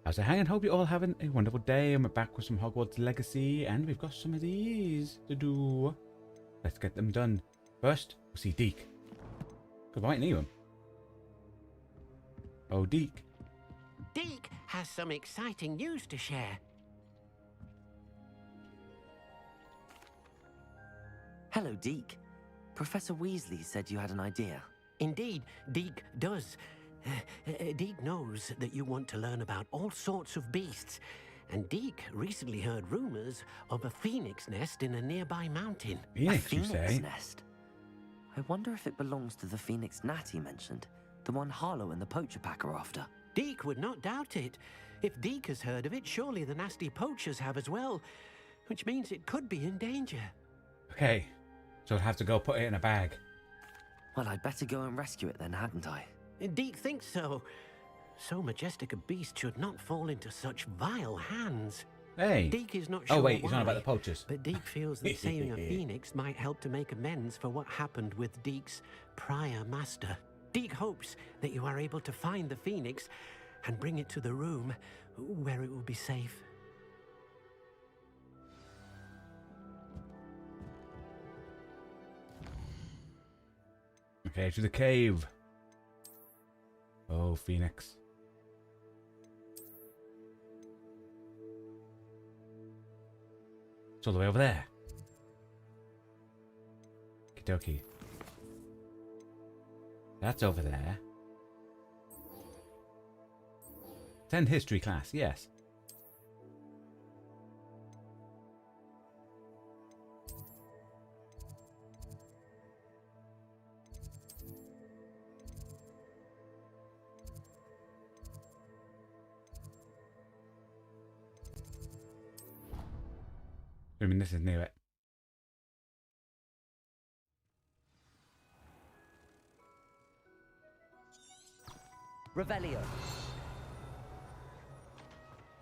How's it hanging? Hope you're all having a wonderful day. And we're back with some Hogwarts Legacy, and we've got some of these to do. Let's get them done. First, we'll see Deke. Because I might need him. Oh, Deke. Deke has some exciting news to share. Hello, Deke. Professor Weasley said you had an idea. Indeed, Deke does. Deke knows that you want to learn about all sorts of beasts, and Deke recently heard rumors of a phoenix nest in a nearby mountain. Phoenix, a you phoenix say? nest? I wonder if it belongs to the phoenix gnat he mentioned, the one Harlow and the poacher pack are after. Deke would not doubt it. If Deke has heard of it, surely the nasty poachers have as well, which means it could be in danger. Okay, so I'll have to go put it in a bag. Well, I'd better go and rescue it then, hadn't I? Deke thinks so. So majestic a beast should not fall into such vile hands. Hey. Deke is not sure Oh wait, he's why, on about the poachers. but Deke feels that saving a phoenix might help to make amends for what happened with Deke's prior master. Deke hopes that you are able to find the phoenix and bring it to the room where it will be safe. Okay, to the cave. Oh, Phoenix. It's all the way over there. Okie dokie. That's over there. Attend history class, yes. I mean, this is near it. Revelio.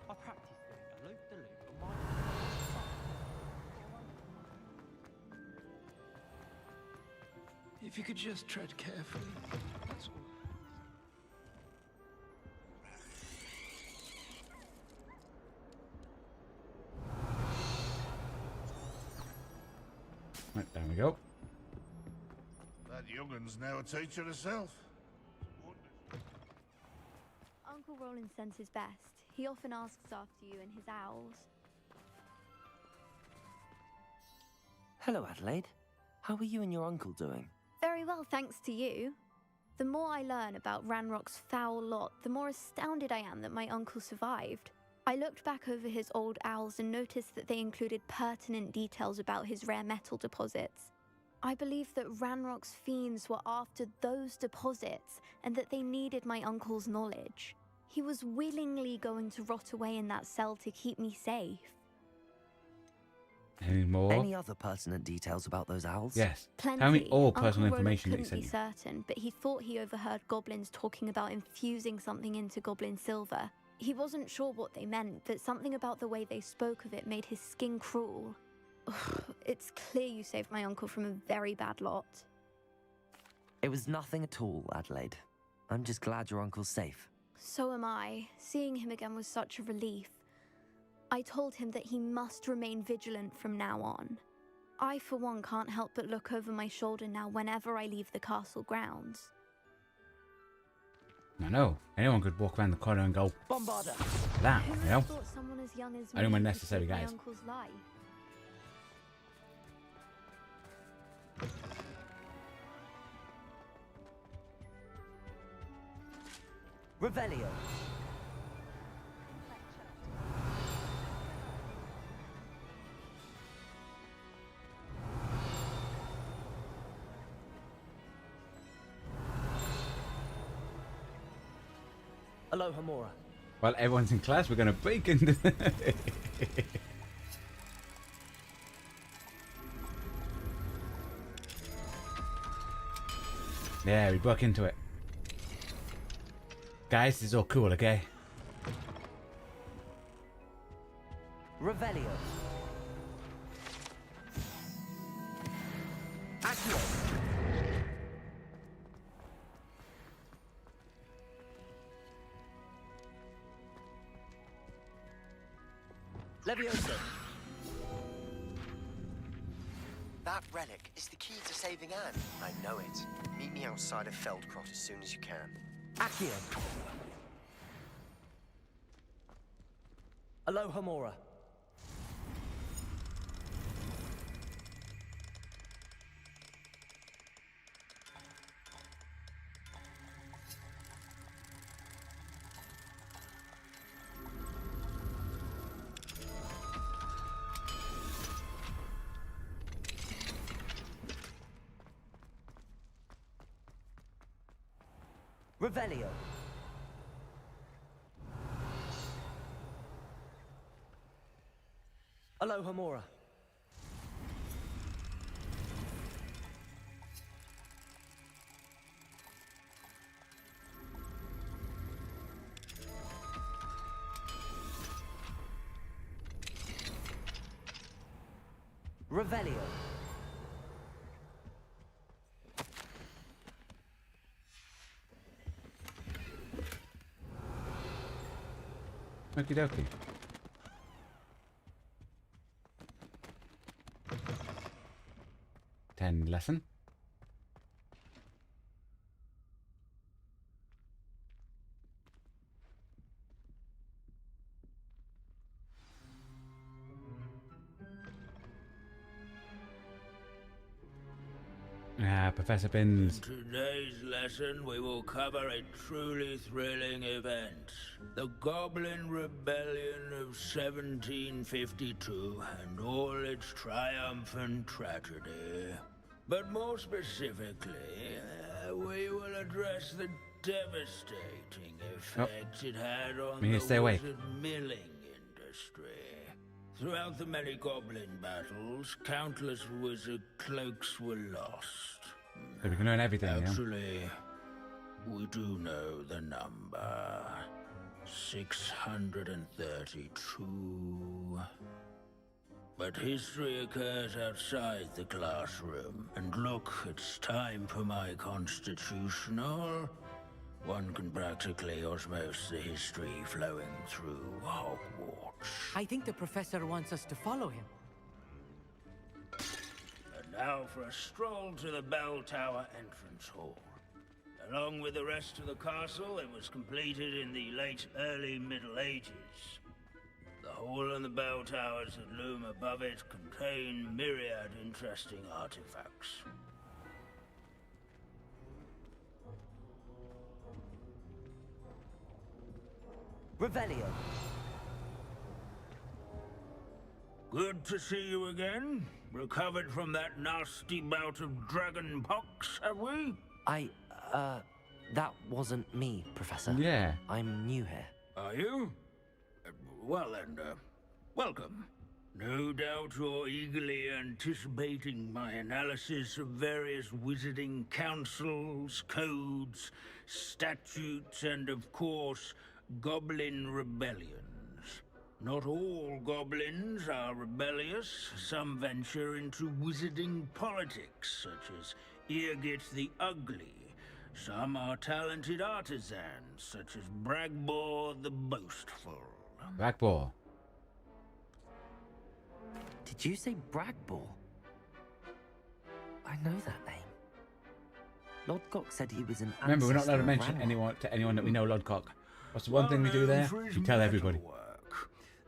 I practiced doing a loop-de-loop on my... If you could just tread carefully, that's all. Right, there we go. That youngun's now a teacher herself. Uncle Roland sends his best. He often asks after you and his owls. Hello, Adelaide. How are you and your uncle doing? Very well, thanks to you. The more I learn about Ranrock's foul lot, the more astounded I am that my uncle survived. I looked back over his old owls and noticed that they included pertinent details about his rare metal deposits. I believe that Ranrock's fiends were after those deposits and that they needed my uncle's knowledge. He was willingly going to rot away in that cell to keep me safe. Any more? Any other pertinent details about those owls? Yes. Plenty. Tell me all Uncle personal Roland information that he couldn't sent be you. certain, but he thought he overheard goblins talking about infusing something into goblin silver. He wasn't sure what they meant, but something about the way they spoke of it made his skin crawl. It's clear you saved my uncle from a very bad lot. It was nothing at all, Adelaide. I'm just glad your uncle's safe. So am I. Seeing him again was such a relief. I told him that he must remain vigilant from now on. I, for one, can't help but look over my shoulder now whenever I leave the castle grounds. I know. Anyone could walk around the corner and go, Bombarder. that, Who you would know? have thought someone as young as me Only when could necessary, save my guys. uncle's life? Revelio. Aloha Mora. While everyone's in class, we're going to break into... Yeah, we broke into it. Guys, this is all cool, okay? Revelio. Accio. Leviosa. That relic is the key to saving Anne. I know it. Meet me outside of Feldcroft as soon as you can. Accio. Aloha Mora. Revelio. Aloha Mora. Revelio. Okie dokie. Lesson. Professor Binns. In today's lesson, we will cover a truly thrilling event. The Goblin Rebellion of 1752 and all its triumphant tragedy. But more specifically, we will address the devastating effect it had on the wizard milling industry. Throughout the many goblin battles, countless wizard cloaks were lost. So we can learn everything, Actually, we do know the number. 632. But history occurs outside the classroom. And look, it's time for my constitutional. One can practically osmose the history flowing through Hogwarts. I think the professor wants us to follow him. And now for a stroll to the bell tower entrance hall. Along with the rest of the castle, it was completed in the late early Middle Ages. The hall and the bell towers that loom above it contain myriad interesting artifacts. Revelio. Good to see you again. Recovered from that nasty bout of dragon pox, have we? That wasn't me, Professor. Yeah. I'm new here. Are you? Well then, welcome. No doubt you're eagerly anticipating my analysis of various wizarding councils, codes, statutes, and of course, goblin rebellions. Not all goblins are rebellious. Some venture into wizarding politics, such as Irgit the Ugly. Some are talented artisans, such as Bragbor the Boastful. Bragbor. Did you say Bragbor? I know that name. Lodgok said he was an ancestor. Remember, we're not allowed to mention anyone that we know Lodgok. What's the one thing we do there? We tell everybody.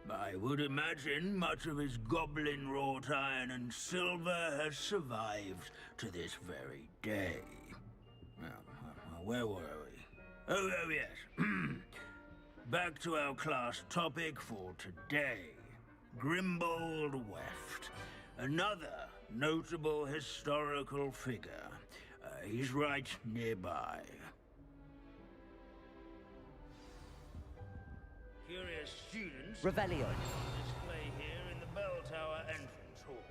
I would imagine much of his goblin wrought iron and silver has survived to this very day. Where were we? Oh yes. Back to our class topic for today. Grimbold Weft. Another notable historical figure. He's right nearby. Curious students. Revelio. Display here in the bell tower entrance hall.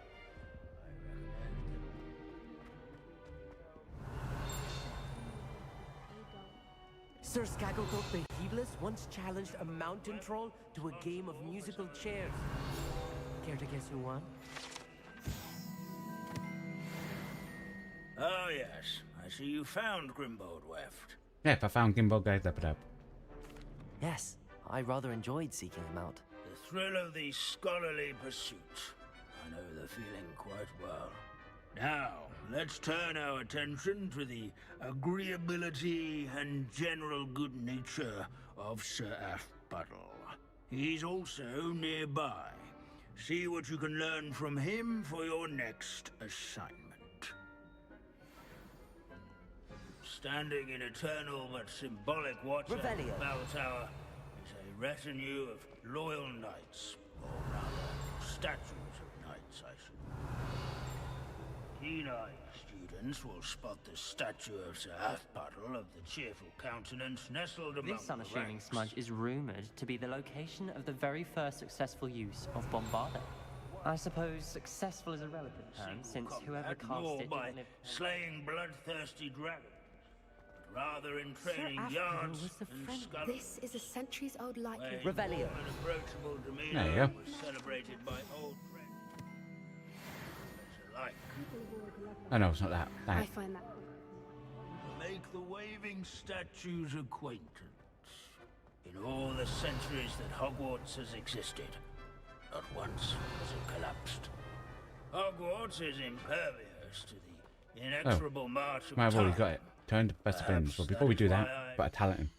Sir Skagglethorpe the Heedless once challenged a mountain troll to a game of musical chairs. Care to guess who won? Oh yes, I see you found Grimbold Weft. Yeah, if I found Gimbo, guys, up it up. Yes, I rather enjoyed seeking him out. The thrill of the scholarly pursuit. I know the feeling quite well. Now, let's turn our attention to the agreeability and general good nature of Sir Aphpuddle. He's also nearby. See what you can learn from him for your next assignment. Standing in eternal but symbolic watch at the bell tower is a retinue of loyal knights, or rather, statues of knights, I should. Keen-eyed students will spot the statue of Sir Aphpuddle of the cheerful countenance nestled among This unassuming ranks. smudge is rumoured to be the location of the very first successful use of Bombarda. I suppose successful is a relative term, since whoever cast nor it by didn't live... slaying bloodthirsty dragons, but rather in training yards and skulls. This is a centuries-old likeness. Revelio. An approachable There you demeanor go. was celebrated by old friends alike. Oh no, it's not that. Dang I it. find that. Make the waving statue's acquaintance. In all the centuries that Hogwarts has existed, not once has it collapsed. Hogwarts is impervious to the inexorable march of Might have already time. got it. Turn to best of friends. Well, before we do that, put a talent in.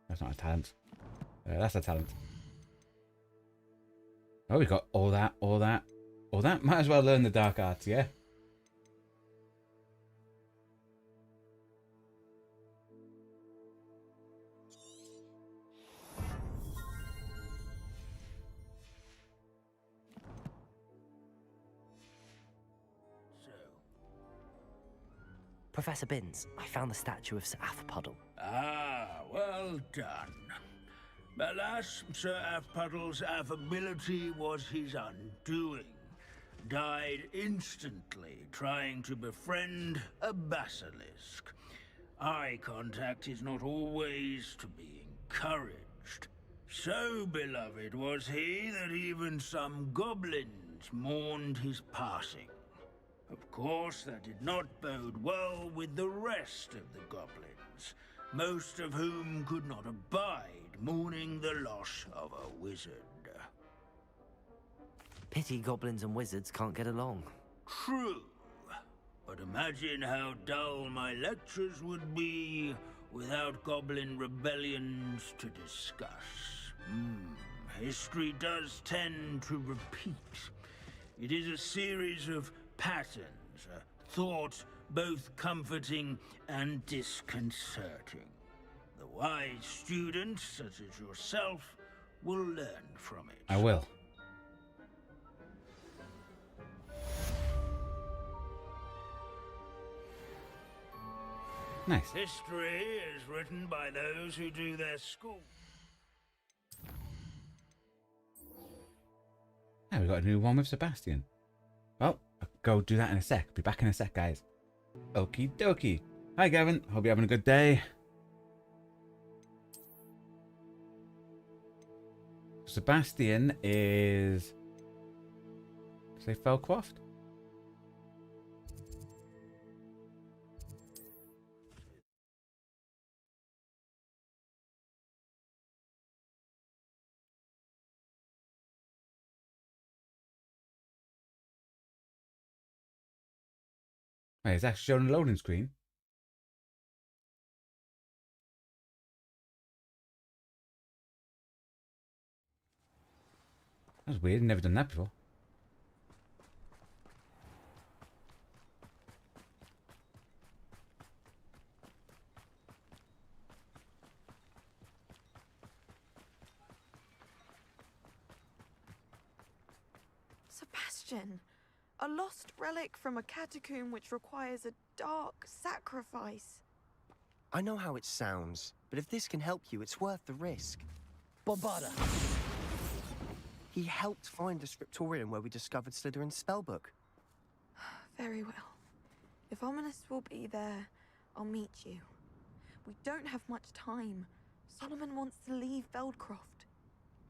That's not a talent. That's a talent. Oh, we got all that, all that, all that. Might as well learn the dark arts, yeah? Professor Binns, I found the statue of Sir Aphpuddle. Ah, well done. Alas, Sir Aphpuddle's affability was his undoing. Died instantly trying to befriend a basilisk. Eye contact is not always to be encouraged. So beloved was he that even some goblins mourned his passing. Of course, that did not bode well with the rest of the goblins, most of whom could not abide mourning the loss of a wizard. Pity goblins and wizards can't get along. True, but imagine how dull my lectures would be without goblin rebellions to discuss. History does tend to repeat. It is a series of patterns, a thought both comforting and disconcerting. The wise students, such as yourself, will learn from it. I will. Nice. History is written by those who do their school. Now we got a new one with Sebastian. Well, I'll go do that in a sec. Be back in a sec, guys. Okie dokie. Hi, Gavin. Hope you're having a good day. Sebastian is... Say Felcroft? Wait, is that showing a loading screen? That's weird, never done that before. Sebastian, a lost relic from a catacomb which requires a dark sacrifice. I know how it sounds, but if this can help you, it's worth the risk. Bombarda. He helped find the scriptorium where we discovered Slytherin's spellbook. Very well. If Ominous will be there, I'll meet you. We don't have much time. Solomon wants to leave Feldcroft.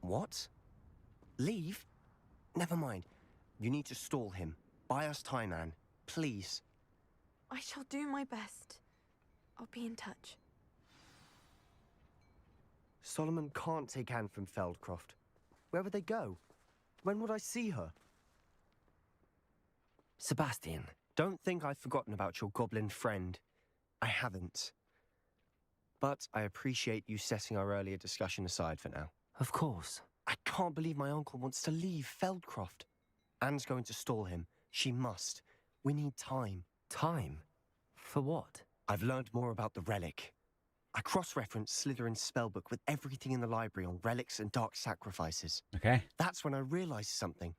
What? Leave? Never mind. You need to stall him. Buy us time, Anne. Please. I shall do my best. I'll be in touch. Solomon can't take Anne from Feldcroft. Where would they go? When would I see her? Sebastian. Don't think I've forgotten about your goblin friend. I haven't. But I appreciate you setting our earlier discussion aside for now. Of course. I can't believe my uncle wants to leave Feldcroft. Anne's going to stall him. She must. We need time. Time? For what? I've learned more about the relic. I cross-referenced Slytherin's spellbook with everything in the library on relics and dark sacrifices. Okay. That's when I realized something.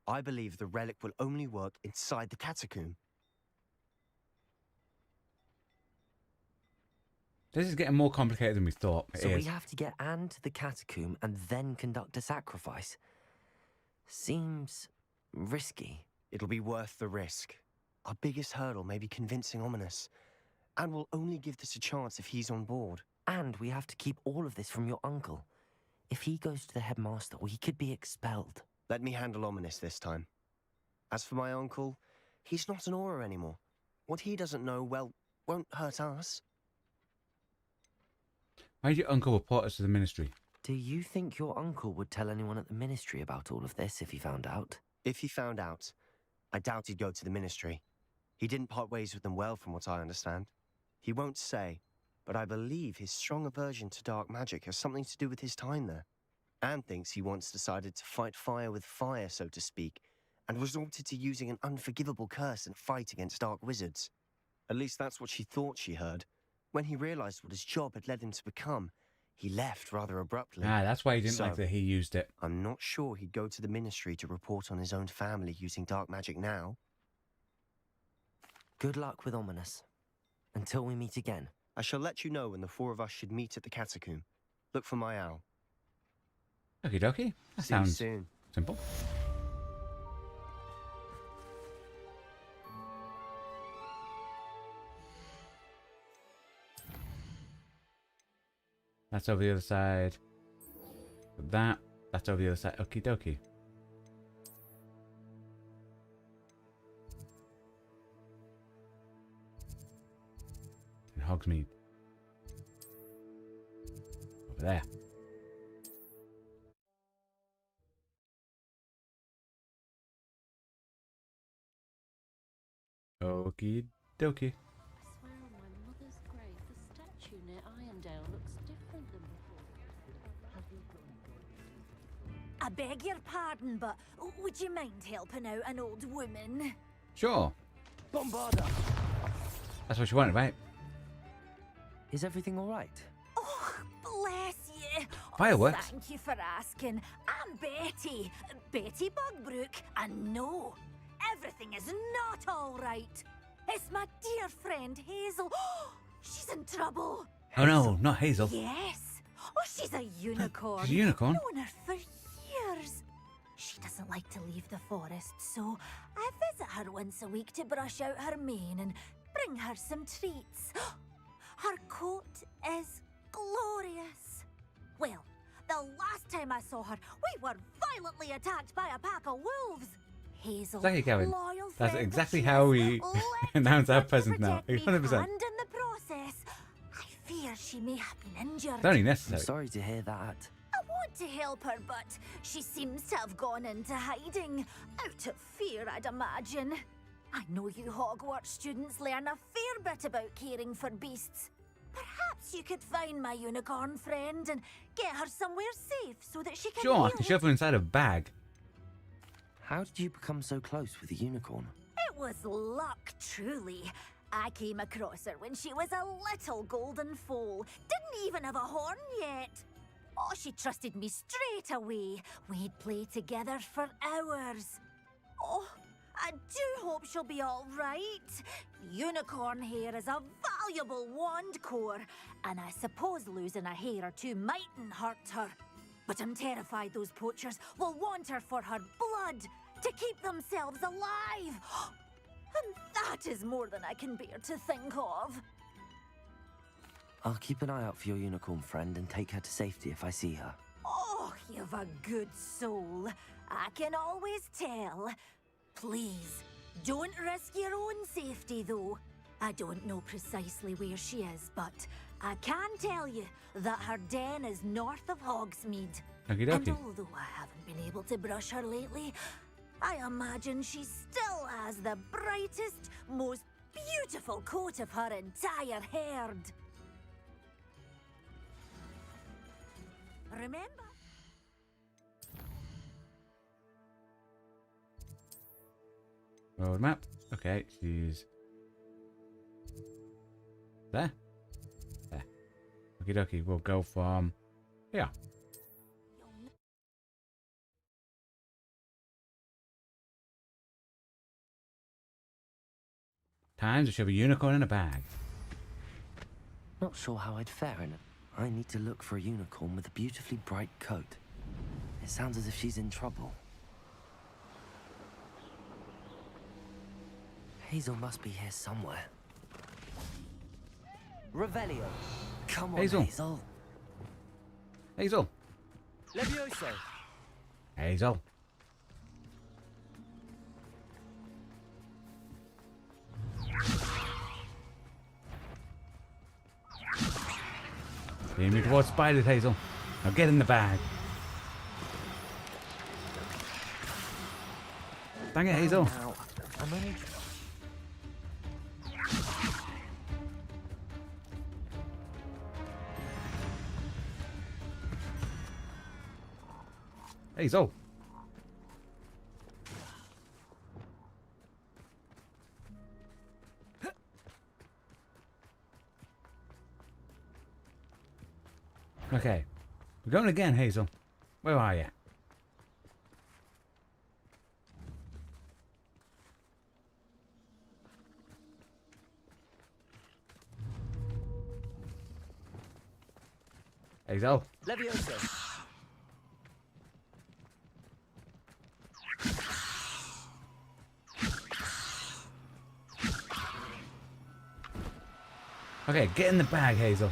I believe the relic will only work inside the catacomb. This is getting more complicated than we thought. So we have to get Anne to the catacomb and then conduct a sacrifice. Seems risky. It'll be worth the risk. Our biggest hurdle may be convincing Ominous. And we'll only give this a chance if he's on board. And we have to keep all of this from your uncle. If he goes to the headmaster, he could be expelled. Let me handle Ominous this time. As for my uncle, he's not an Auror anymore. What he doesn't know, well, won't hurt us. Why did your uncle report us to the ministry? Do you think your uncle would tell anyone at the ministry about all of this if he found out? If he found out, I doubt he'd go to the ministry. He didn't part ways with them well, from what I understand. He won't say, but I believe his strong aversion to dark magic has something to do with his time there. Anne thinks he once decided to fight fire with fire, so to speak, and resorted to using an unforgivable curse and fight against dark wizards. At least that's what she thought she heard. When he realized what his job had led him to become, he left rather abruptly. Ah, that's why he didn't like that he used it. I'm not sure he'd go to the ministry to report on his own family using dark magic now. Good luck with Ominous. Until we meet again. I shall let you know when the four of us should meet at the catacomb. Look for my owl. Okie dokie. That See you sounds soon. simple. That's over the other side. That's over the other side. Okie dokie. And Hogsmeade. Over there. Okie dokie. I swear on my mother's grave, the statue near Irondale looks different than before. I beg your pardon, but would you mind helping out an old woman? Sure. Bombarda! That's what you wanted, right? Is everything all right? Oh, bless you. Fireworks? Thank you for asking. I'm Betty. Betty Bugbrook. And no, everything is not all right. It's my dear friend Hazel. She's in trouble. Oh no, not Hazel. Yes. Oh, she's a unicorn. She's a unicorn? Known her for years. She doesn't like to leave the forest, so I visit her once a week to brush out her mane and bring her some treats. Her coat is glorious. Well, the last time I saw her, we were violently attacked by a pack of wolves. Hazel, Exactly, Gavin. loyal That's friend exactly that she how is, we left announce our to present now. protect me, 100%. And in the process, I fear she may have been injured. It's only necessary. I'm sorry to hear that. I want to help her, but she seems to have gone into hiding. Out of fear, I'd imagine. I know you Hogwarts students learn a fair bit about caring for beasts. Perhaps you could find my unicorn friend and get her somewhere safe so that she can Sure, I heal. can shove her inside a bag. How did you become so close with the unicorn? It was luck, truly. I came across her when she was a little golden foal. Didn't even have a horn yet. Oh, she trusted me straight away. We'd play together for hours. Oh, I do hope she'll be all right. Unicorn hair is a valuable wand core, and I suppose losing a hair or two mightn't hurt her. But I'm terrified those poachers will want her for her blood, to keep themselves alive. And that is more than I can bear to think of. I'll keep an eye out for your unicorn friend and take her to safety if I see her. Oh, you've a good soul. I can always tell. Please, don't risk your own safety, though. I don't know precisely where she is, but I can tell you that her den is north of Hogsmeade. Okie And dokie. although I haven't been able to brush her lately, I imagine she still has the brightest, most beautiful coat of her entire herd. Remember? Road map. Okay, she's there. There. Okie dokie. We'll go from here. Time to shove a unicorn in a bag. Not sure how I'd fare in it. I need to look for a unicorn with a beautifully bright coat. It sounds as if she's in trouble. Hazel must be here somewhere. Revelio. Come on, Hazel. Hazel. Hazel. Levioso. Hazel. Lead me towards spiders, Hazel. Now get in the bag. Dang it, Hazel. Now, I'm only... Hazel. Okay. We're going again, Hazel. Where are you? Hazel. Levioso. Okay, get in the bag, Hazel.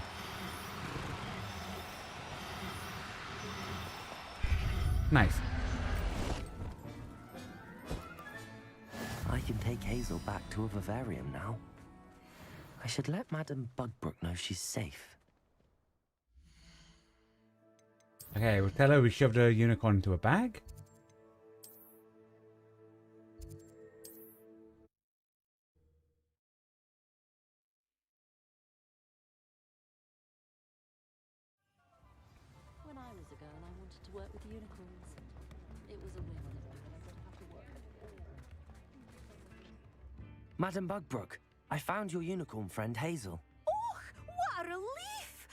Nice. I can take Hazel back to a vivarium now. I should let Madame Bugbrook know she's safe. Okay, we'll tell her we shoved a unicorn into a bag. When I was a girl, I wanted to work with unicorns. It was a whim on his part. I didn't have to work at all. Madame Bugbrook, I found your unicorn friend Hazel. Oh, what a relief!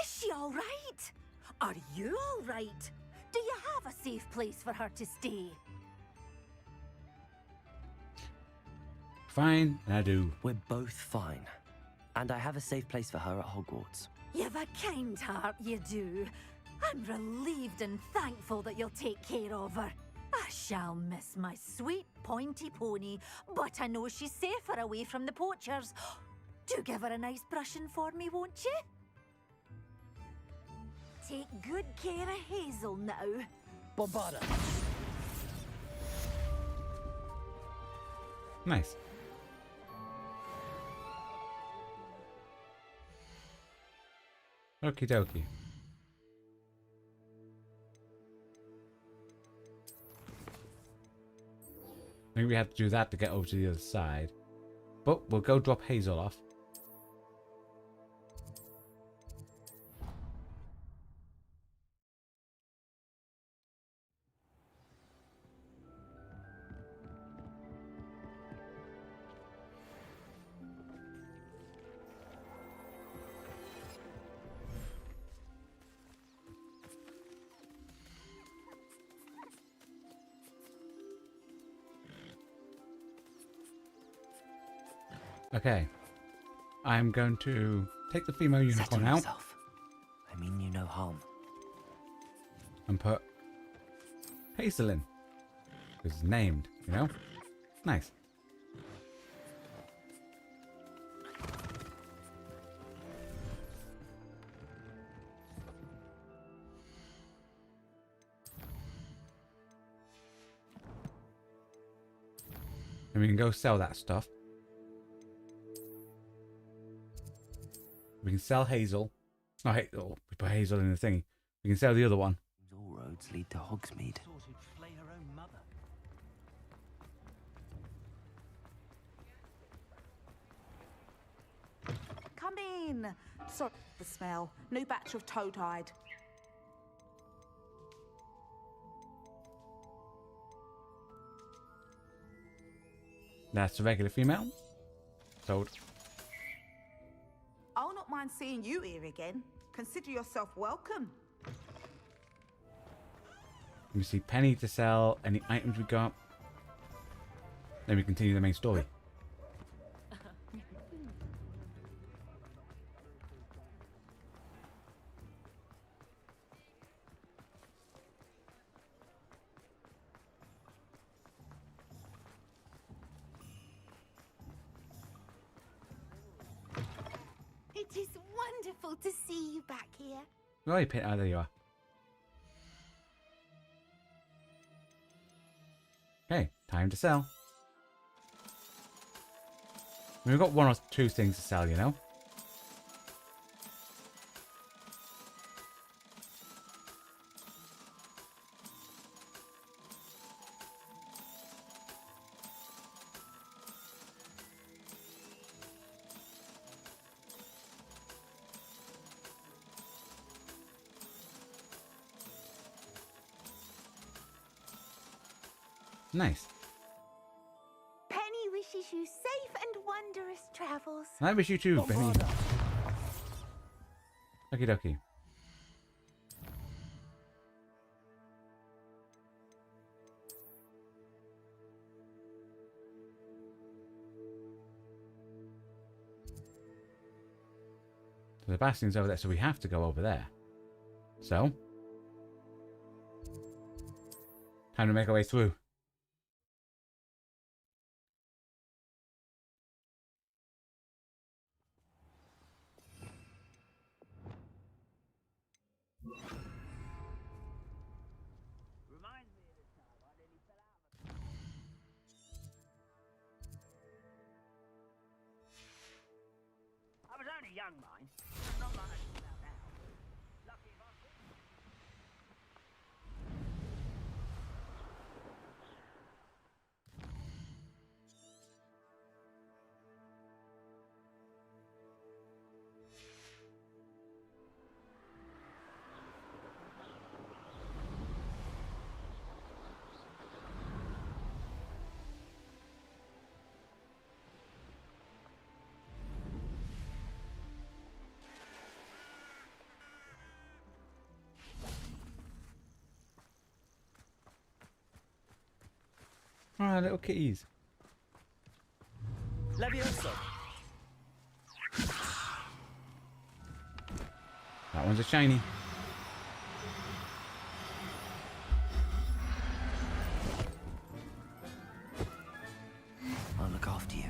Is she all right? Are you all right? Do you have a safe place for her to stay? Fine, I do. We're both fine. And I have a safe place for her at Hogwarts. You've a kind heart, you do. I'm relieved and thankful that you'll take care of her. I shall miss my sweet pointy pony, but I know she's safer away from the poachers. Do give her a nice brushing for me, won't you? Take good care of Hazel now. Bombarda. Nice. Okie dokie. I think we have to do that to get over to the other side. But we'll go drop Hazel off. Okay. I'm going to take the female unicorn out Yourself. I mean you no harm. and put Hazel in. Because it's named, you know? Nice. And we can go sell that stuff. We can sell Hazel. It's not Hazel. We put Hazel in the thingy. We can sell the other one. All roads lead to Hogsmeade. Come in. Sorry, the smell. New batch of toad hide. That's a regular female. Sold. I'll not mind seeing you here again. Consider yourself welcome. Let me see Penny to sell. Any items we got. Then we continue the main story. It is wonderful to see you back here. Right, Penny. Oh, there you are. Okay, time to sell. We've got one or two things to sell, you know. Nice. Penny wishes you safe and wondrous travels. I wish you too, Penny. Okie dokie. So the bastion's over there, so we have to go over there. So, time to make our way through. I was only young, mind. Not like I about now. Lucky if I Ah, little kitties. Levioso. That one's a shiny. I'll look after you.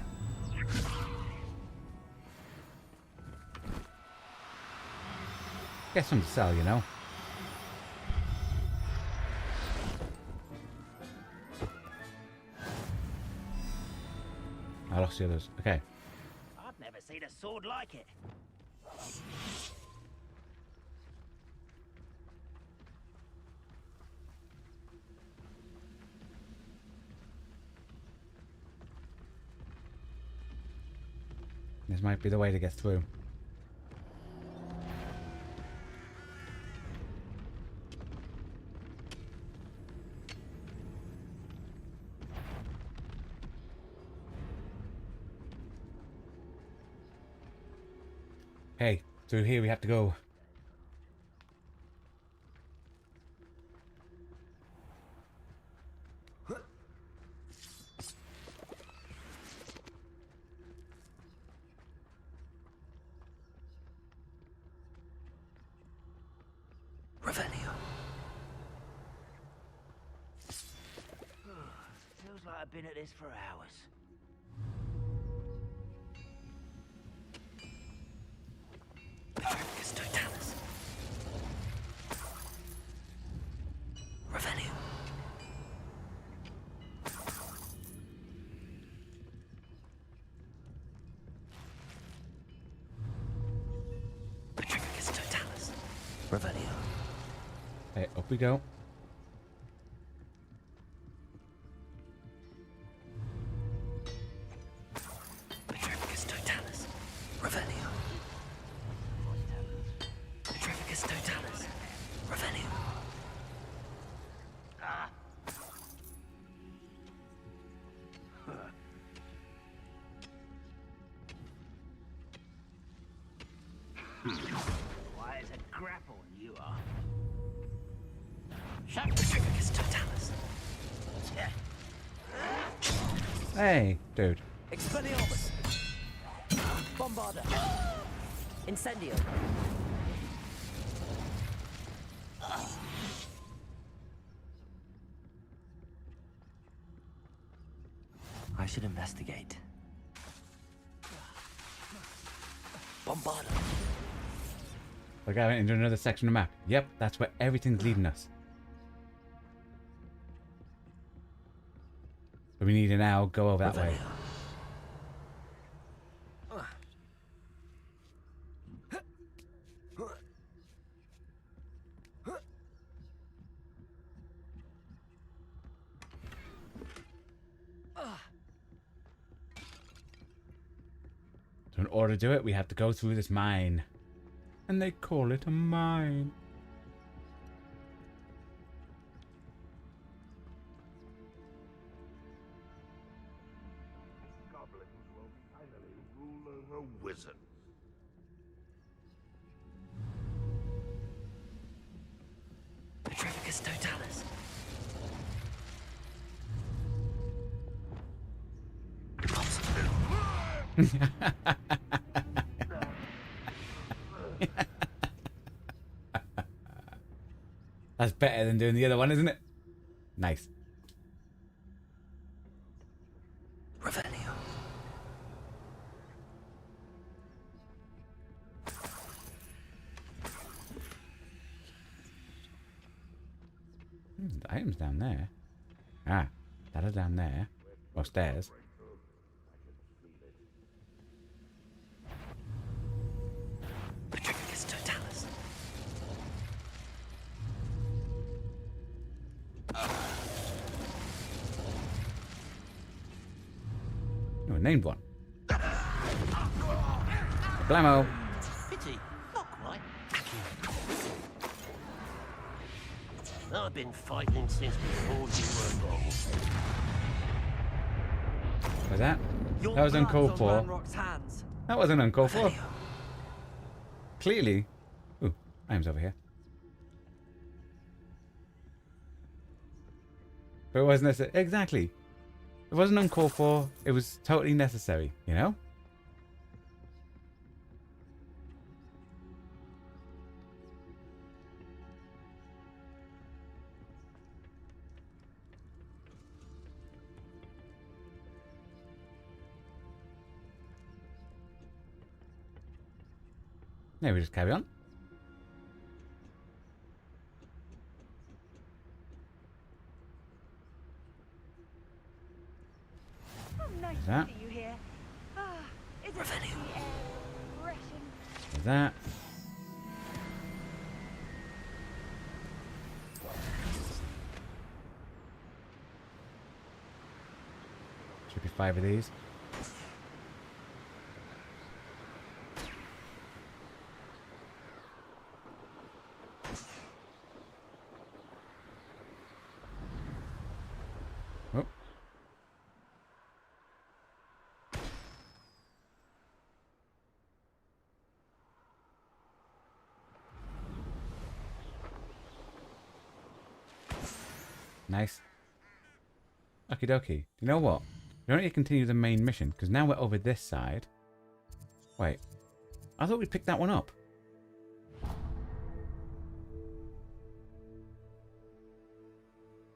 Get some to sell, you know. I lost the others. Okay. I've never seen a sword like it. This might be the way to get through. Hey, through here we have to go. Feels like I've been at this for hours. Up we go. Petrificus totalis. Revelio. Petrificus totalis. Revelio. Ah. Why, it's a grapple you are. Petrificus totalis. Hey, dude. Expelliarmus. Bombarda. Incendio. I should investigate. Bombarda. Like I went into another section of the map. Yep, that's where everything's leading us. But we need to now go over that way. So in order to do it, we have to go through this mine. And they call it a mine. Goblins will finally rule over wizards. Petrificus totalis. That's better than doing the other one, isn't it? Nice. Revelio. The item's down there. Ah, that is down there. Well, stairs. Petrificus totalis. No, named one. Blammo. Pity, not quite. I've been fighting since before you were born. Was that? That was uncalled for. That wasn't uncalled for. Clearly. Ooh, items over here. But it wasn't necessary. Exactly. It wasn't uncalled for. It was totally necessary, you know? Yeah, we just carry on. Nice Is that? to see you here. Ah, isn't the air refreshing? There's that. Should be 5 of these. Oh. Nice. Okie dokie. You know what? We don't need to continue the main mission, because now we're over this side. Wait. I thought we picked that one up.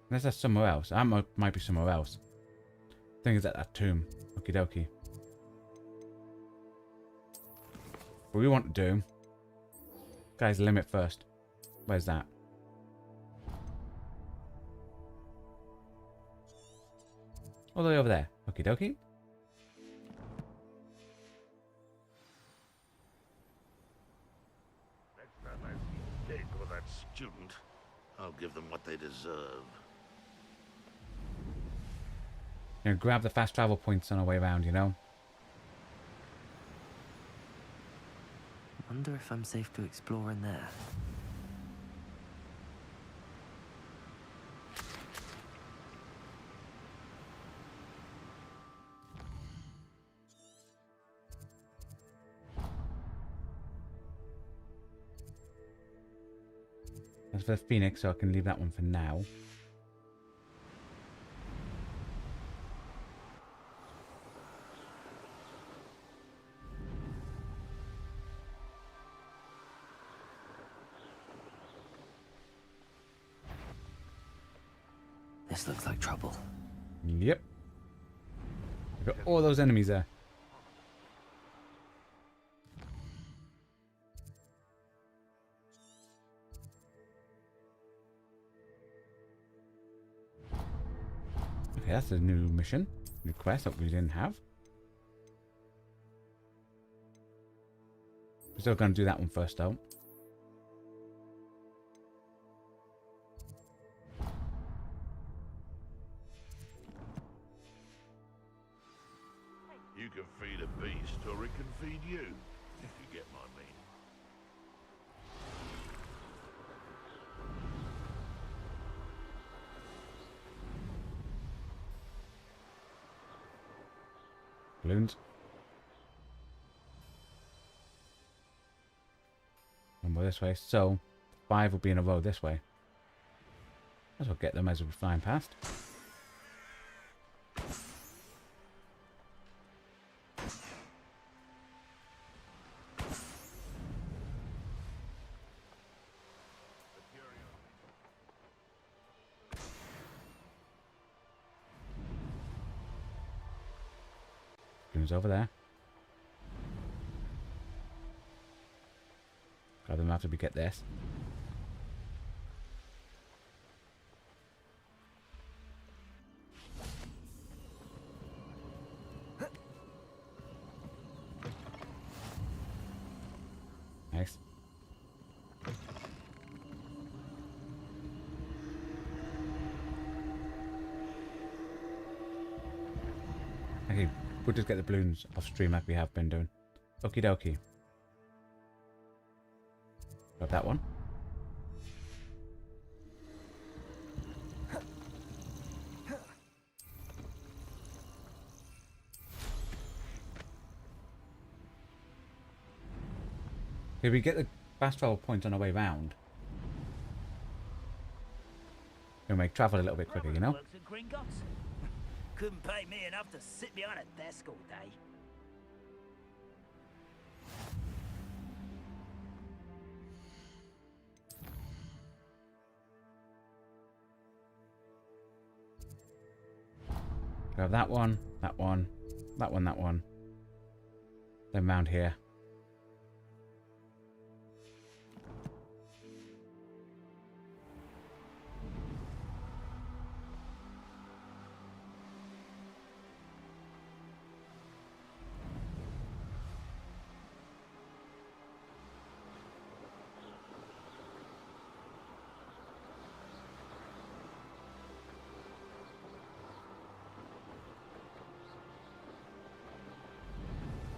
Unless that's somewhere else. That might be somewhere else. I think it's at that tomb. Okie dokie. What we want to do... Guys, limit first. Where's that? All the way over there. Okie dokie. Next time I see Dick or that student, I'll give them what they deserve. You know, grab the fast travel points on our way around, you know? Wonder if I'm safe to explore in there. That's for the Phoenix, so I can leave that one for now. This looks like trouble. Yep. We've got all those enemies there. Okay, that's a new mission. New quest that we didn't have. We're still going to do that one first, though. You can feed a beast, or it can feed you, if you get my meaning. Balloons. One more this way. So, 5 will be in a row this way. Might as well get them as we're flying past. Balloons over there. Grab them after we get this. Nice. Okay, we'll just get the balloons off stream like we have been doing. Okie dokie. Grab that one. Okay, we get the fast travel points on our way round. It'll make travel a little bit quicker, you know? Couldn't pay me enough to sit behind a desk all day. Grab that one, that one, that one, that one. Then round here.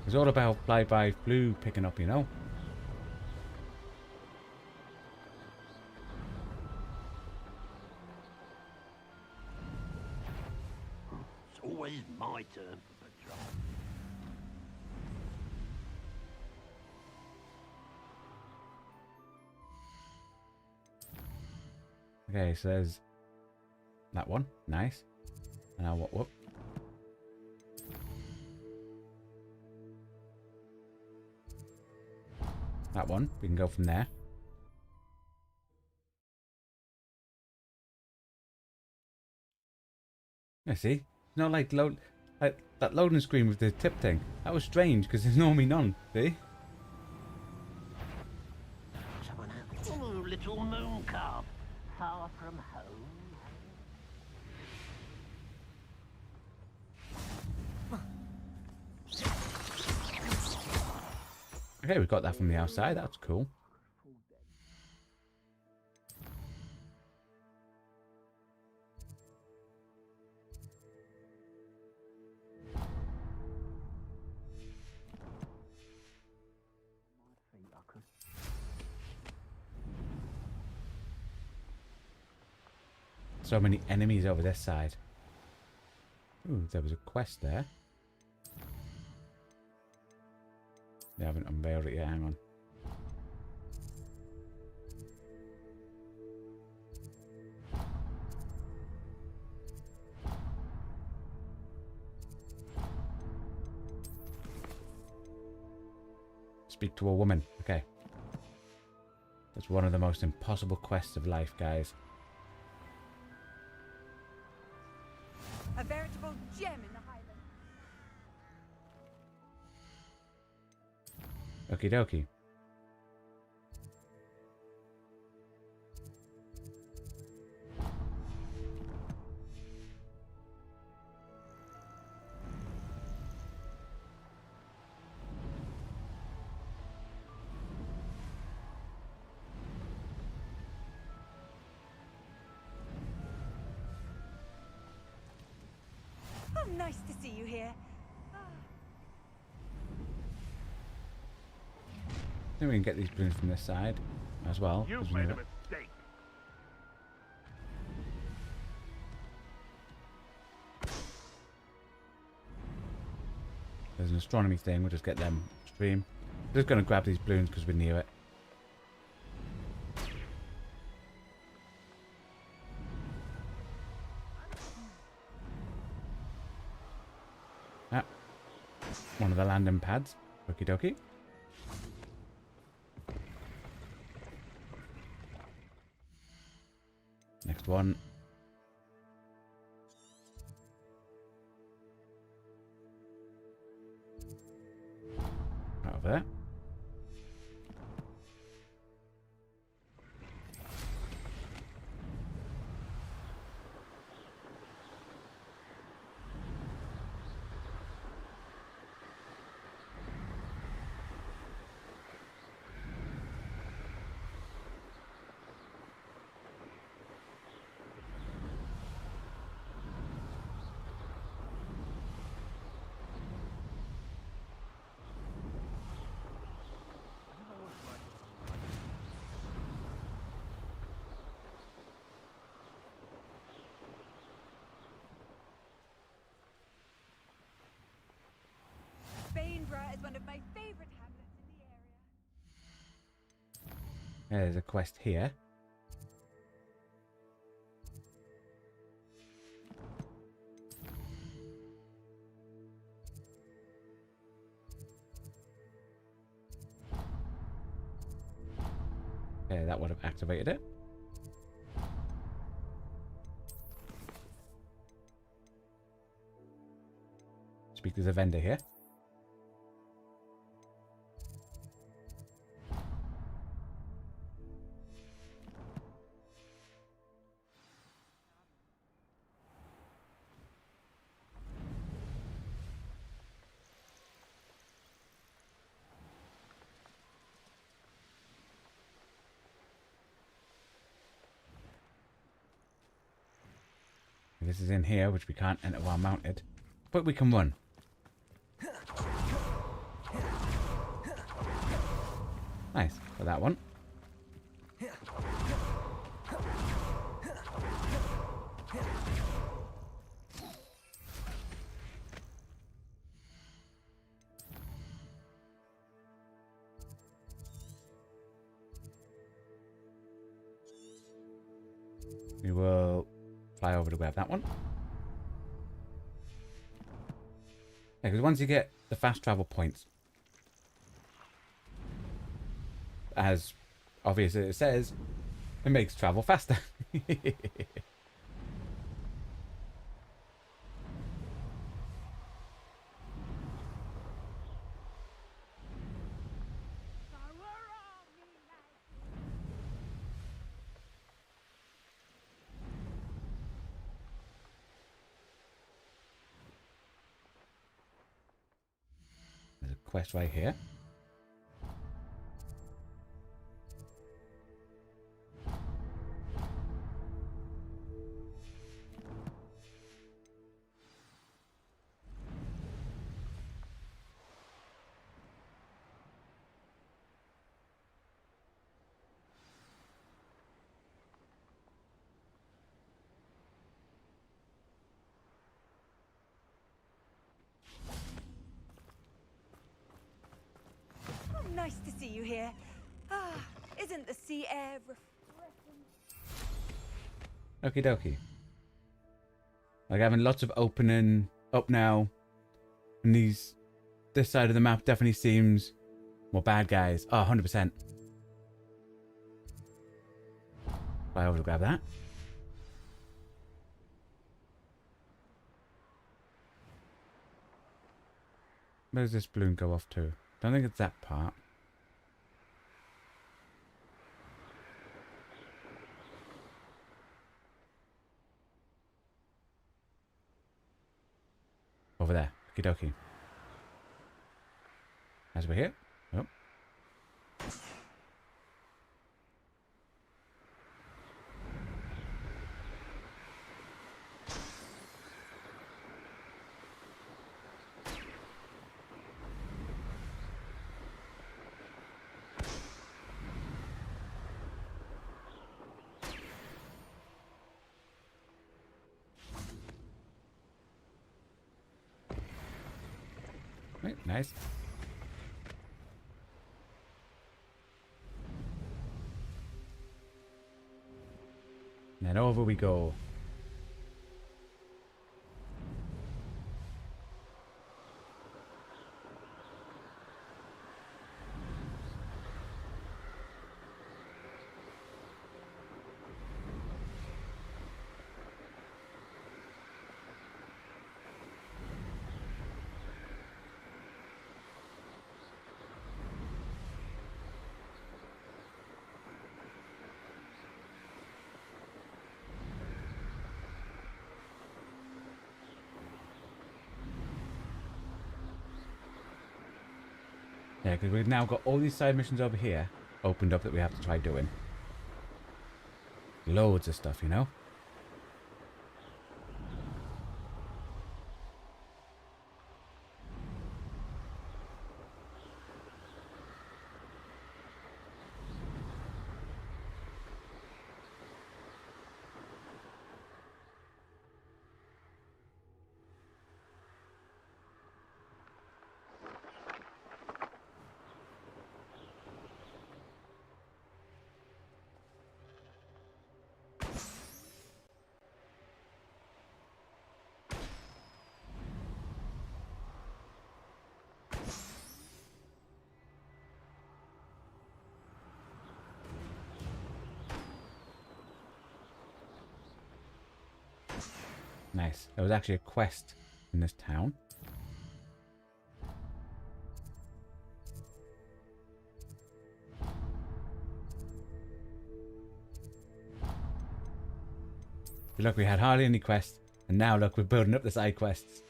It's all about fly-by blue picking up, you know? It's always my turn for patrol. Okay, so there's that one. Nice. And now what? Whoop. That one. We can go from there. Yeah, see? It's not like that loading screen with the tip thing. That was strange because there's normally none. See? Someone out. Oh, little moon calf. Far from home. Okay, we got that from the outside. That's cool. so many enemies over this side. Ooh, there was a quest there. They haven't unveiled it yet, hang on. Speak to a woman. Okay. That's one of the most impossible quests of life, guys. A veritable gem in the Highlands. Okie dokie. Oh, nice to see you here. I think we can get these balloons from this side as well. You've made a mistake. There's an astronomy thing. We'll just get them stream. We're just going to grab these balloons because we're near it. Ah, one of the landing pads. Okie dokie. Next one. Right over there. Bainborough is one of my favorite hamlets in the area. There's a quest here. Okay, that would have activated it. Speak to the vendor here. This is in here, which we can't enter while mounted. But we can run. Nice, for that one. We will fly over to grab that one. Yeah, because once you get the fast travel points, as obvious as it says, it makes travel faster. There's a quest right here. see you here. Ah, isn't the sea air refreshing? Okie dokie. Like having lots of opening up now. And this side of the map definitely seems more bad guys. Oh, 100%. I always grab that. Where does this balloon go off to? Don't think it's that part. Over there. Okie dokie. As we're here. Oh. Right, nice. And then over we go. Yeah, because we've now got all these side missions over here opened up that we have to try doing. Loads of stuff, you know? Nice. There was actually a quest in this town. Look, we had hardly any quests, and now look, we're building up the side quests.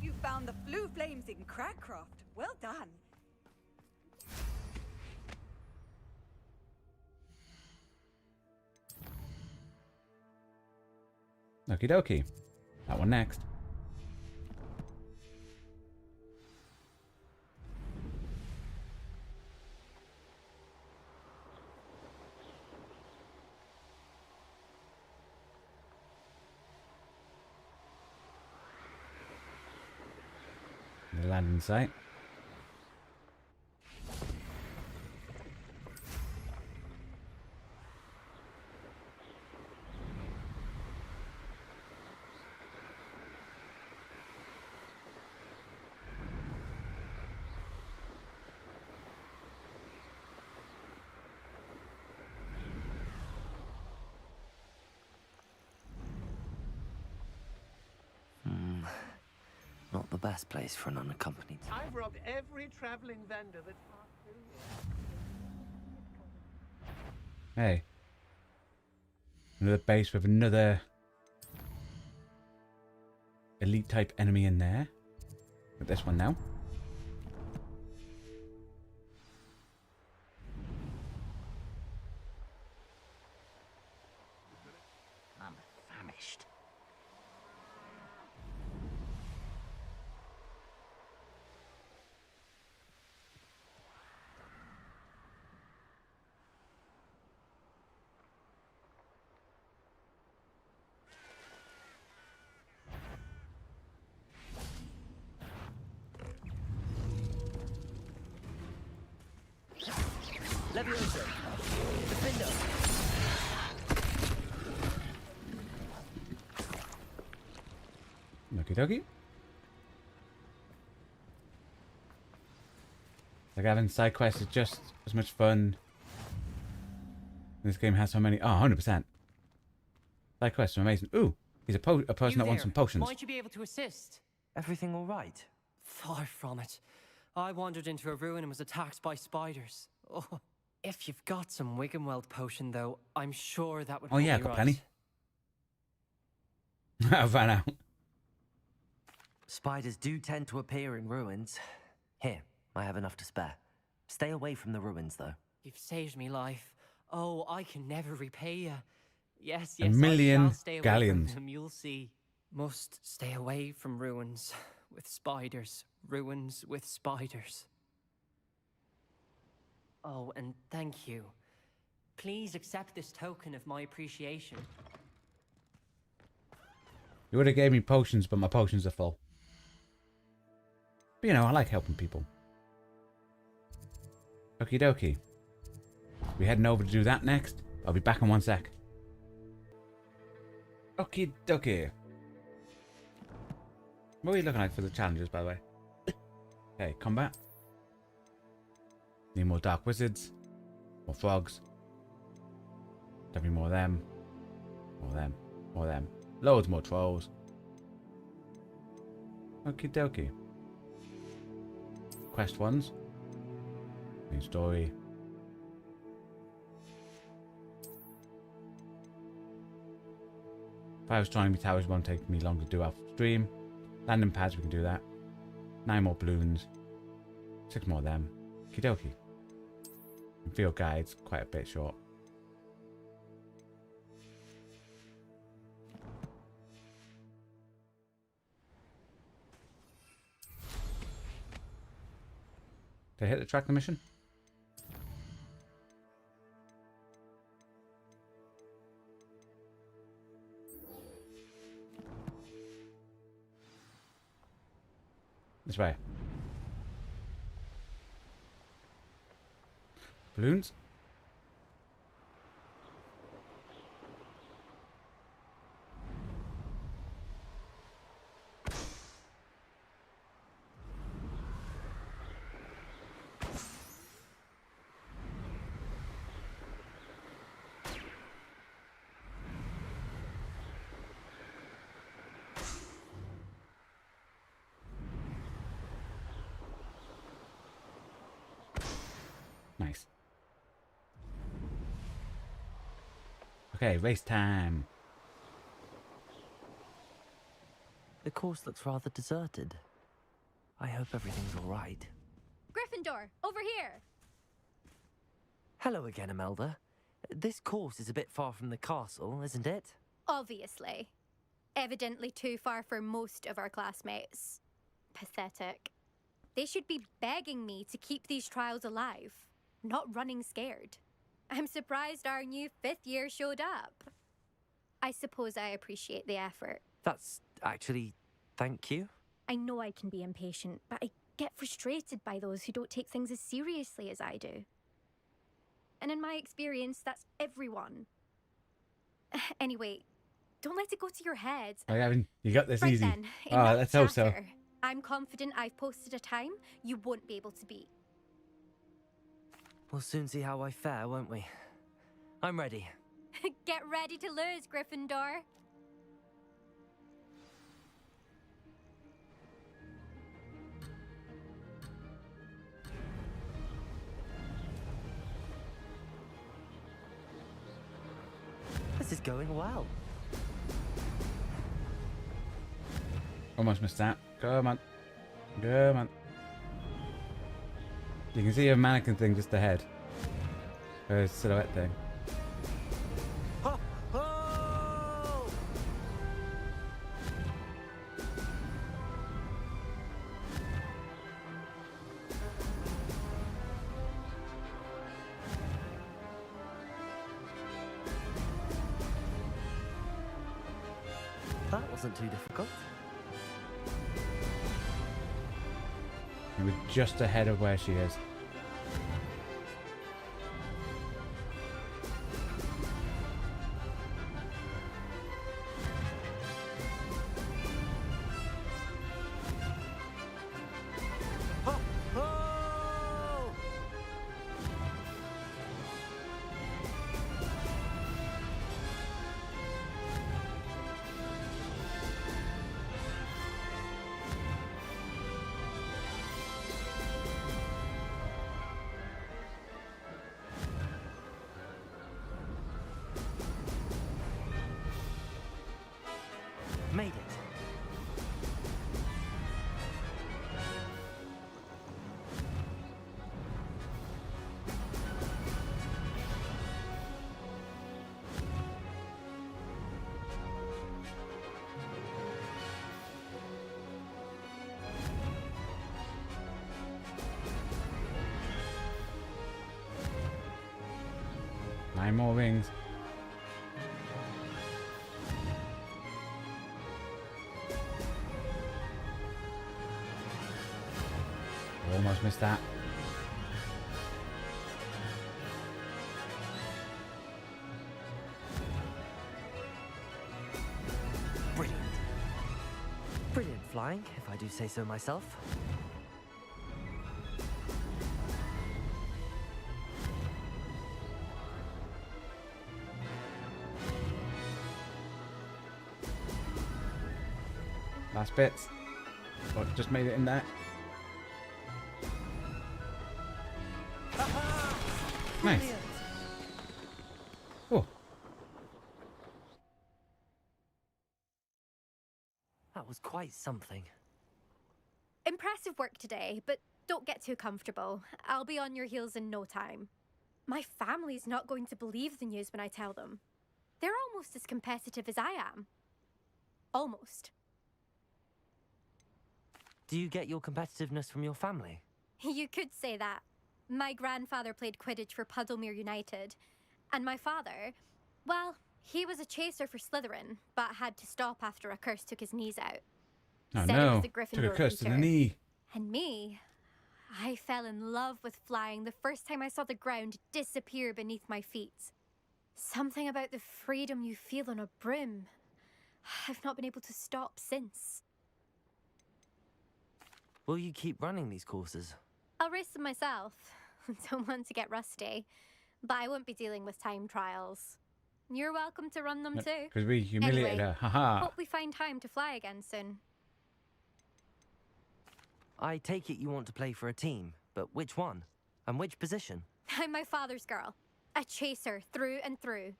You found the blue flames in Crackcroft. Well done. Okie dokie. That one next. The landing site. Not the best place for an unaccompanied. I've robbed every traveling vendor that's passed through here. Hey. Another base with another elite type enemy in there. Got this one now. I'm famished. Levioso. Defendo. Okie dokie. Like having side quests is just as much fun. This game has so many. Oh, 100%. Side quests are amazing. Ooh, he's a person that wants some potions. Might you be able to assist? Everything all right? Far from it. I wandered into a ruin and was attacked by spiders. Oh, if you've got some Wiggenweld potion, though, I'm sure that would. Oh yeah, I got plenty. I ran out. Spiders do tend to appear in ruins. Here, I have enough to spare. Stay away from the ruins, though. You've saved me life. Oh, I can never repay you. Yes, A yes, million I shall stay away galleons. from them, you'll see. Must stay away from ruins with spiders. Ruins with spiders. Oh, and thank you. Please accept this token of my appreciation. You would have gave me potions, but my potions are full. But you know, I like helping people. Okie dokie. We're heading over to do that next. I'll be back in 1 sec. Okie dokie. What are we looking like for the challenges, by the way? Okay, combat. Need more dark wizards. More frogs. Definitely more of them. More of them. More of them. Loads more trolls. Okie dokie. Quest ones. Main story. If I was trying to be towers, it won't take me long to do off stream. Landing pads, we can do that. 9 more balloons. 6 more of them. Okie dokie. Field guides, quite a bit short. Did I hit the track the mission? This way. Balloons? Nice. Okay, race time. The course looks rather deserted. I hope everything's all right. Gryffindor, over here! Hello again, Imelda. This course is a bit far from the castle, isn't it? Obviously. Evidently too far for most of our classmates. Pathetic. They should be begging me to keep these trials alive, not running scared. I'm surprised our new 5th year showed up. I suppose I appreciate the effort. That's actually... thank you. I know I can be impatient, but I get frustrated by those who don't take things as seriously as I do. And in my experience, that's everyone. Anyway, don't let it go to your head. Oh, you got this right easy. Then, Oh, let's hope so. I'm confident I've posted a time you won't be able to beat. We'll soon see how I fare, won't we? I'm ready. Get ready to lose, Gryffindor. This is going well. Almost missed that. Come on. Come on. You can see a mannequin thing just ahead. A silhouette thing. Ho, ho! That wasn't too difficult. You were just ahead of where she is. 9 more rings. Almost missed that. Brilliant. Brilliant flying, if I do say so myself. Last bits. Oh, just made it in there. Nice. Oh. That was quite something. Impressive work today, but don't get too comfortable. I'll be on your heels in no time. My family's not going to believe the news when I tell them. They're almost as competitive as I am. Almost. Do you get your competitiveness from your family? You could say that. My grandfather played Quidditch for Puddlemere United. And my father, well, he was a chaser for Slytherin, but had to stop after a curse took his knees out. Oh Said it no, was the took a Gryffindor curse to the Eater. knee. And me, I fell in love with flying the first time I saw the ground disappear beneath my feet. Something about the freedom you feel on a broom. I've not been able to stop since. Will you keep running these courses? I'll race them myself. Don't want to get rusty. But I won't be dealing with time trials. You're welcome to run them too. Because we humiliated Anyway, her. Haha. hope we find time to fly again soon. I take it you want to play for a team, but which one? And which position? I'm my father's girl. A chaser through and through.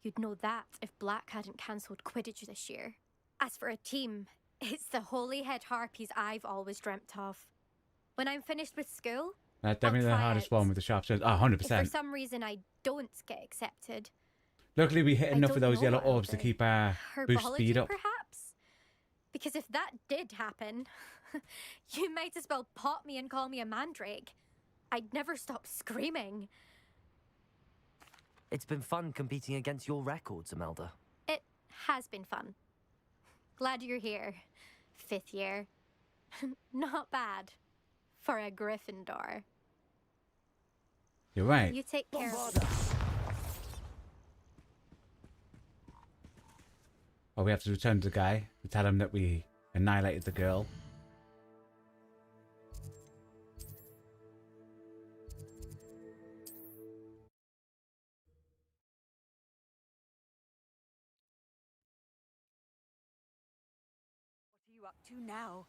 You'd know that if Black hadn't cancelled Quidditch this year. As for a team, it's the Holyhead Harpies I've always dreamt of. When I'm finished with school, That's definitely the try hardest out. one with the sharp stones. Oh, if for 100%. some reason I don't get accepted, Luckily, we hit I enough don't of those know yellow what I'll orbs to do. keep our boost Herbology, speed up. perhaps? Because if that did happen, you might as well pot me and call me a mandrake. I'd never stop screaming. It's been fun competing against your records, Imelda. It has been fun. Glad you're here. 5th year. Not bad. For a Gryffindor. You're right. You take care of yourself. Oh, we have to return to the guy to tell him that we annihilated the girl. What are you up to now?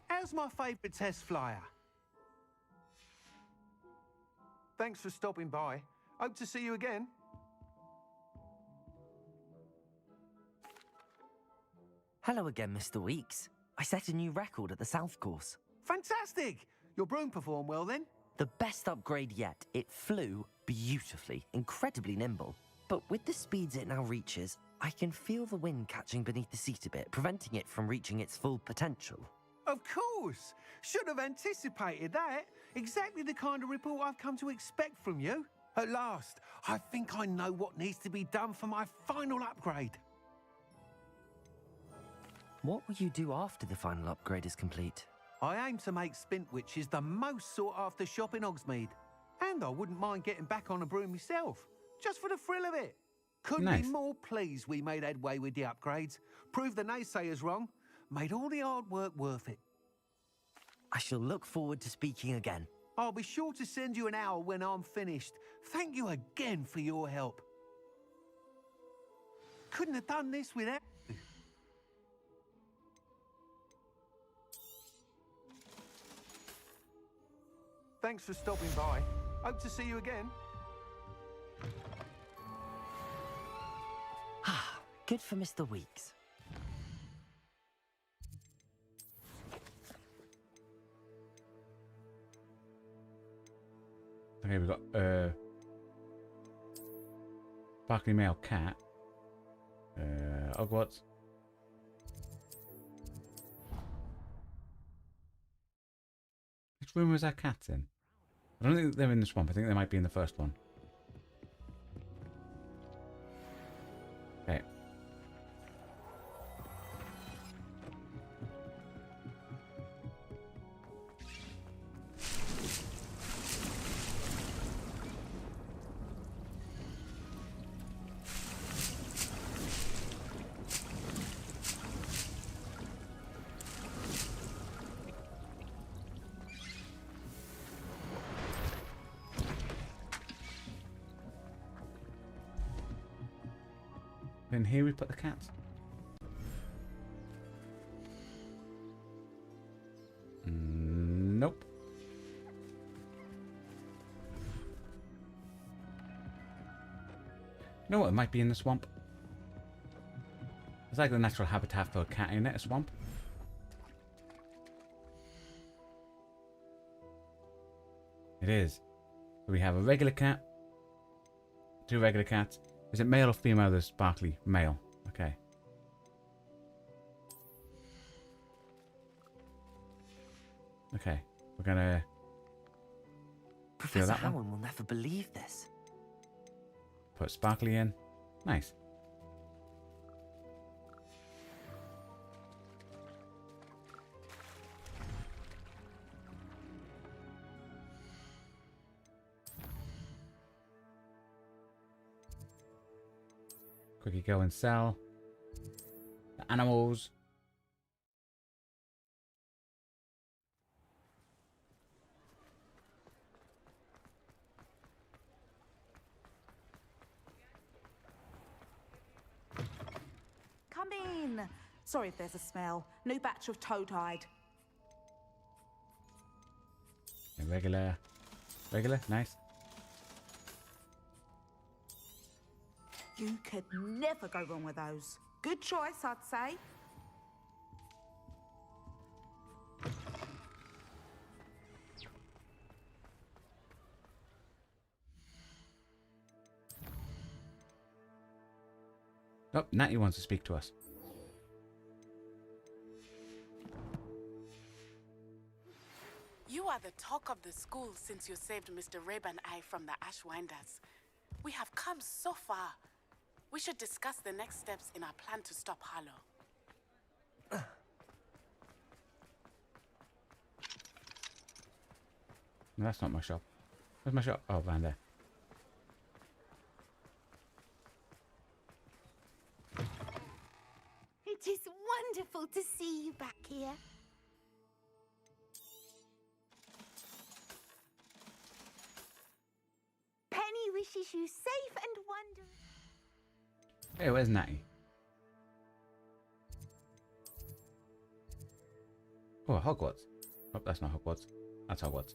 How's my favourite test flyer? Thanks for stopping by. Hope to see you again. Hello again, Mr. Weeks. I set a new record at the South Course. Fantastic! Your broom performed well then? The best upgrade yet. It flew beautifully, incredibly nimble. But with the speeds it now reaches, I can feel the wind catching beneath the seat a bit, preventing it from reaching its full potential. Of course! Should have anticipated that. Exactly the kind of report I've come to expect from you. At last, I think I know what needs to be done for my final upgrade. What will you do after the final upgrade is complete? I aim to make Spintwitches the most sought-after shop in Hogsmeade. And I wouldn't mind getting back on a broom myself, just for the thrill of it. Couldn't Nice. be more pleased we made headway with the upgrades. Proved the naysayers wrong. Made all the hard work worth it. I shall look forward to speaking again. I'll be sure to send you an owl when I'm finished. Thank you again for your help. Couldn't have done this without you. Thanks for stopping by. Hope to see you again. Ah, good for Mr. Weeks. Okay, we've got Barkley Male Cat. Hogwarts. Which room was our cats in? I don't think they're in the swamp. I think they might be in the first one. Okay. And here we put the cats. Nope. You know what? It might be in the swamp. It's like the natural habitat for a cat, isn't it? A swamp. It is. So we have a regular cat. 2 regular cats. Is it male or female, the sparkly? Male. Okay. Okay. We're gonna... Professor Howard will never believe this. Put sparkly in. Nice. Quickly go and sell the animals. Come in. Sorry if there's a smell. New batch of toad-hide. Regular. Regular. Nice. You could never go wrong with those. Good choice, I'd say. Oh, Natty wants to speak to us. You are the talk of the school since you saved Mr. Reb and I from the Ashwinders. We have come so far. We should discuss the next steps in our plan to stop Harlow. No, that's not my shop. Where's my shop? Oh, around there. It is wonderful to see you back here. Penny wishes you safe and wondrous. Hey, where's Natty? Oh, Hogwarts. Oh, that's not Hogwarts. That's Hogwarts.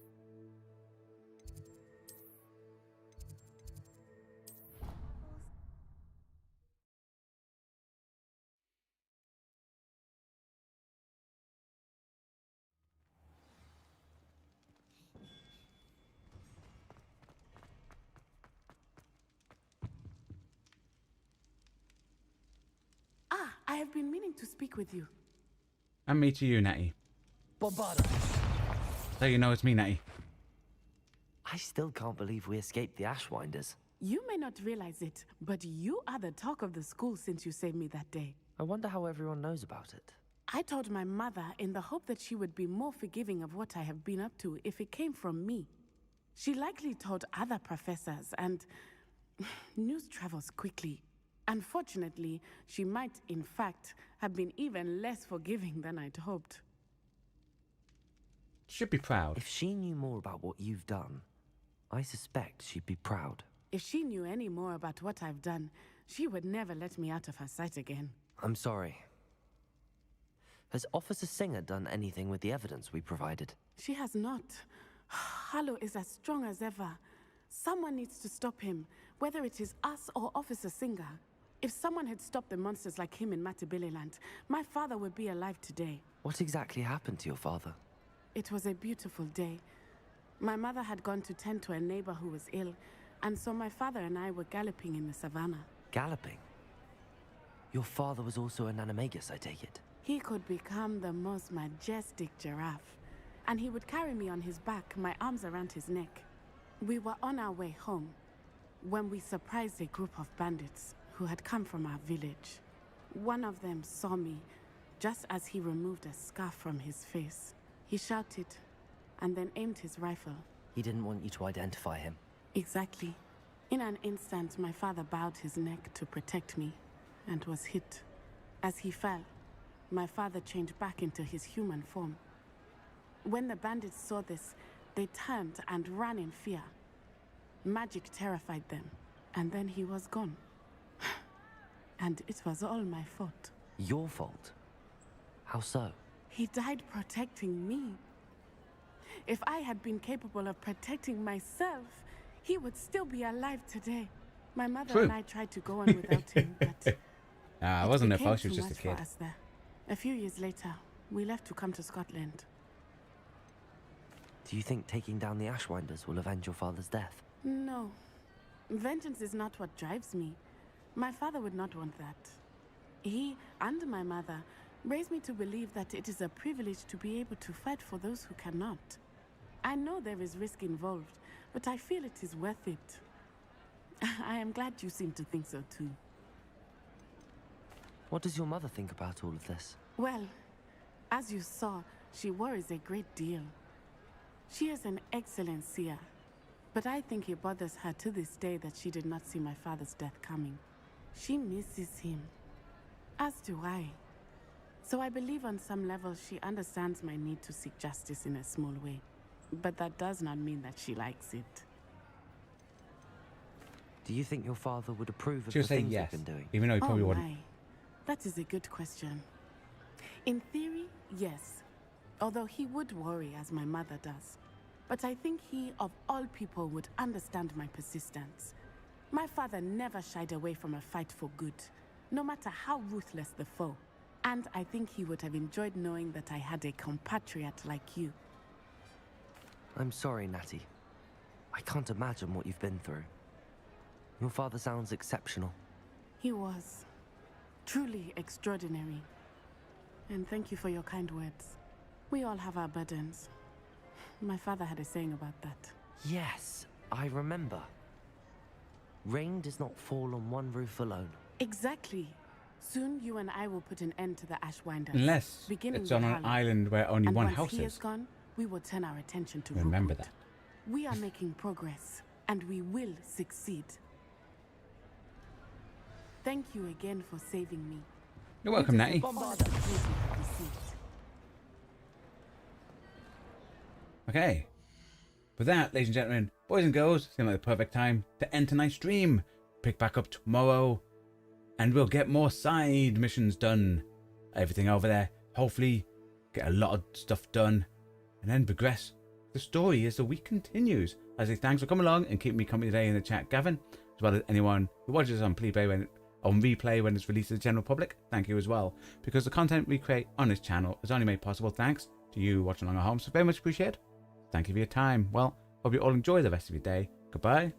I have been meaning to speak with you. And me to you, Natty. Bombarda. So you know it's me, Natty. I still can't believe we escaped the Ashwinders. You may not realize it, but you are the talk of the school since you saved me that day. I wonder how everyone knows about it. I told my mother in the hope that she would be more forgiving of what I have been up to if it came from me. She likely told other professors, and news travels quickly. Unfortunately, she might, in fact, have been even less forgiving than I'd hoped. Should be proud. If she knew more about what you've done, I suspect she'd be proud. If she knew any more about what I've done, she would never let me out of her sight again. I'm sorry. Has Officer Singer done anything with the evidence we provided? She has not. Harlow is as strong as ever. Someone needs to stop him, whether it is us or Officer Singer. If someone had stopped the monsters like him in Matabeleland, my father would be alive today. What exactly happened to your father? It was a beautiful day. My mother had gone to tend to a neighbor who was ill, and so my father and I were galloping in the savannah. Galloping? Your father was also an animagus, I take it? He could become the most majestic giraffe. and he would carry me on his back, my arms around his neck. We were on our way home when we surprised a group of bandits who had come from our village. One of them saw me just as he removed a scarf from his face. He shouted and then aimed his rifle. He didn't want you to identify him. Exactly. In an instant, my father bowed his neck to protect me and was hit. As he fell, my father changed back into his human form. When the bandits saw this, they turned and ran in fear. Magic terrified them, and then he was gone. And it was all my fault. Your fault? How so? He died protecting me. If I had been capable of protecting myself, he would still be alive today. My mother and I tried to go on without him, but I wasn't her fault, she was just a kid. A few years later, we left to come to Scotland. Do you think taking down the Ashwinders will avenge your father's death? No. Vengeance is not what drives me. My father would not want that. He and my mother raised me to believe that it is a privilege to be able to fight for those who cannot. I know there is risk involved, but I feel it is worth it. I am glad you seem to think so too. What does your mother think about all of this? Well, as you saw, she worries a great deal. She is an excellent seer, but I think it bothers her to this day that she did not see my father's death coming. She misses him, as do I. So I believe on some level she understands my need to seek justice in a small way. But that does not mean that she likes it. Do you think your father would approve of She'll the say things yes, you've been doing? even though he probably wouldn't. My. That is a good question. In theory, yes. Although he would worry, as my mother does. But I think he, of all people, would understand my persistence. My father never shied away from a fight for good, no matter how ruthless the foe. And I think he would have enjoyed knowing that I had a compatriot like you. I'm sorry, Natty. I can't imagine what you've been through. Your father sounds exceptional. He was. Truly extraordinary. And thank you for your kind words. We all have our burdens. My father had a saying about that. Yes, I remember. Rain does not fall on one roof alone. Exactly. Soon you and I will put an end to the Ashwinders. Unless it's on an island where only one house is. Once he is gone, we will turn our attention to Remember that. We are making progress, and we will succeed. Thank you again for saving me. You're welcome, Natty. Okay. With that, ladies and gentlemen, boys and girls, seems like the perfect time to end tonight's stream. Pick back up tomorrow, and we'll get more side missions done. Everything over there. Hopefully, get a lot of stuff done, and then progress the story as the week continues. I say thanks for coming along and keeping me company today in the chat, Gavin, as well as anyone who watches on replay when it's released to the general public. Thank you as well, because the content we create on this channel is only made possible thanks to you watching along at home, so very much appreciated. Thank you for your time. Well, hope you all enjoy the rest of your day. Goodbye,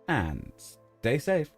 and stay safe.